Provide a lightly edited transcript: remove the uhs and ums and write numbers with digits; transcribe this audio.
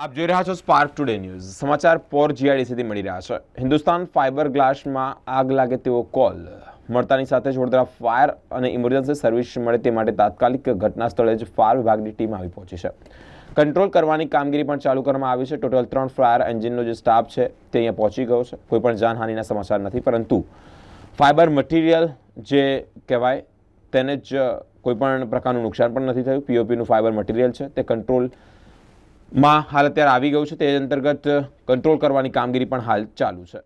આપ જોઈ રહ્યા છો સ્પાર્ક ટુડે ન્યૂઝ સમાચાર પોર જીઆઈડીસીથી મળી રહ્યા છે. હિન્દુસ્તાન ફાઇબર ગ્લાસમાં આગ લાગે તેવો કોલ મળતાની સાથે જ વડોદરા ફાયર અને ઇમરજન્સી સર્વિસ મળે તે માટે તાત્કાલિક ઘટના સ્થળે જ ફાયર વિભાગની ટીમ આવી પહોંચી છે. કંટ્રોલ કરવાની કામગીરી પણ ચાલુ કરવામાં આવી છે. ટોટલ 3 ફાયર એન્જિનનો જે સ્ટાફ છે તે અહીંયા પહોંચી ગયો છે. કોઈ પણ જાનહાનિના સમાચાર નથી, પરંતુ ફાઇબર મટીરિયલ જે કહેવાય તેને જ કોઈ પણ પ્રકારનું નુકસાન પણ નથી થયું. પીઓપીનું ફાઇબર મટીરિયલ છે તે કંટ્રોલમાં હાલ અત્યારે આવી ગયું છે. તે અંતર્ગત કંટ્રોલ કરવાની કામગીરી પણ હાલ ચાલુ છે.